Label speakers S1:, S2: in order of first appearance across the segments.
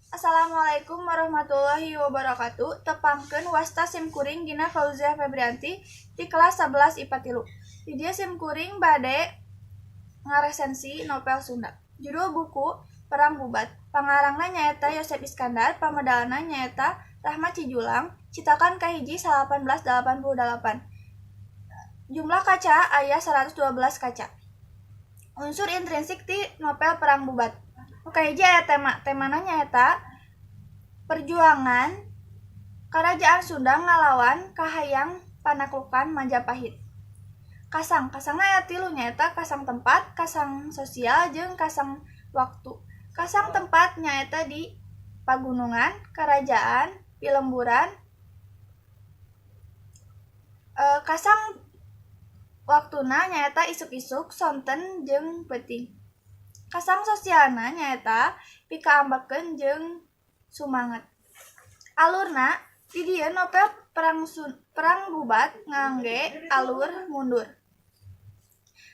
S1: Assalamualaikum warahmatullahi wabarakatuh. Tepangkeun wasta simkuring Gina Fauzia Febrianti di kelas 11 IPA 3. Di dia simkuring bade ngaresensi novel Sunda. Judul buku Perang Bubat. Pangarangna nyaeta Yosep Iskandar, pamedalana nyaeta Rahmat Cijulang, citakan kahiji 1888. Jumlah kaca aya 112 kaca. Unsur intrinsik ti novel Perang Bubat. Kahiji aya temana nyaeta perjuangan Kerajaan Sunda ngalawan kahayang panaklukan Majapahit. Kasangna aya 3 nyaeta kasang tempat, kasang sosial, jeung kasang waktu. Kasang tempat nyaeta di pagunungan, kerajaan, pilemburan. Kasang waktuna nyaeta isuk-isuk, sonten, jeung peuting. Kasang sosialna nyaeta pikaambakeun jeung sumanget. Alurna di dieu novel Perang Bubat ngangge alur mundur.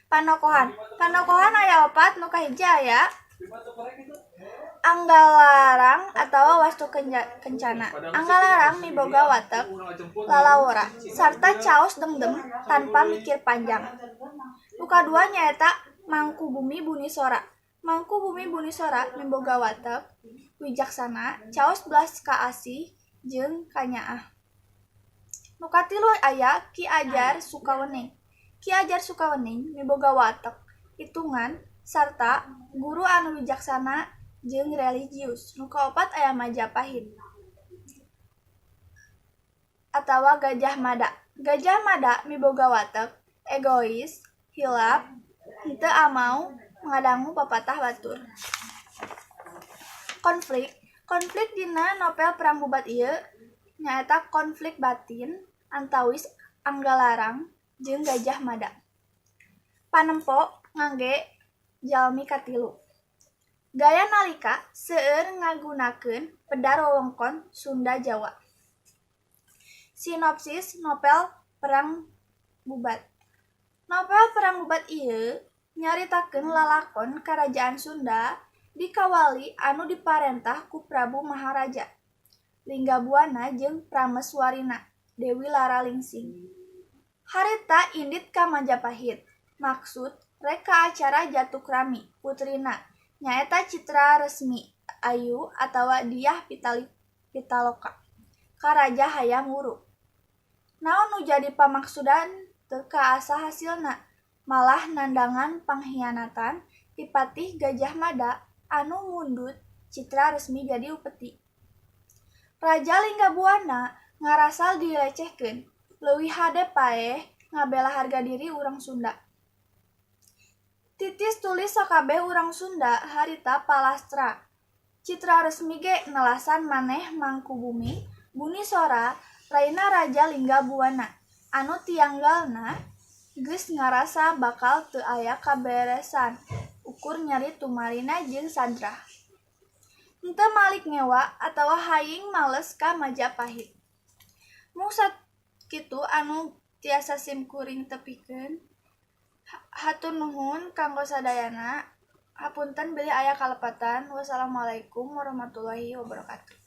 S1: Panokohan aya 4, nu kahiji aya Anggalarang atawa Wastu Kencana. Anggalarang miboga watek lalawora sarta caos dengdem tanpa mikir panjang. Nu kadua nyaeta Mangkubumi Bunisora. Mangkubumi Bunisora miboga watek wijaksana, caos belas kaasih jeung kanyaah. Nu katilu aya Ki Ajar Sukawening. Ki Ajar Sukawening miboga watek hitungan sarta guru anu wijaksana jeung religius. Nu kaopat aya Majapahit atawa Gajah Mada. Gajah Mada miboga watek egois, hilap, henteu amau ngadangu papatah batur. Konflik dina novel Perang Bubat ieu nyaeta konflik batin antawis Anggalarang jeung Gajah Mada. Panempo ngangge jalmi katilu. Gaya nalika seueur ngagunakeun peda wewengkon Sunda Jawa. Sinopsis novel Perang Bubat. Novel Perang Bubat ieu nyaritakeun lalakon Karajaan Sunda dikawali anu diparentah ku Prabu Maharaja Linggabuana jeung Prameswarina Dewi Laralingsing. Harita indit ka Majapahit. Maksud reka acara jatukrami putrina nyaeta Citra Resmi Ayu atawa Diah Pitaloka ka Raja hayang wuru. Naon nu jadi pamaksudan teu kaasa hasilna, malah nandangan panghianatan ti Patih Gajah Mada anu mundut Citra Resmi jadi upeti. Raja Linggabuana ngarasal dilecehkeun, leuwih hade paeh ngabela harga diri urang Sunda. Titis tulis sakabeh urang Sunda harita palastra. Citra Resmi ge nelasan maneh Mangkubumi Bunisora raina Raja Linggabuana anu tianggalna geus ngarasa bakal teu aya kaberesan ukur nyari tumarina jeung sadrah. Henteu malik ngewa atawa haying males ka Majapahit. Mung sakitu anu tiasa simkuring tepikeun. Hatur nuhun kanggo sadayana. Hapunten bilih aya kalepatan. Wassalamualaikum warahmatullahi wabarakatuh.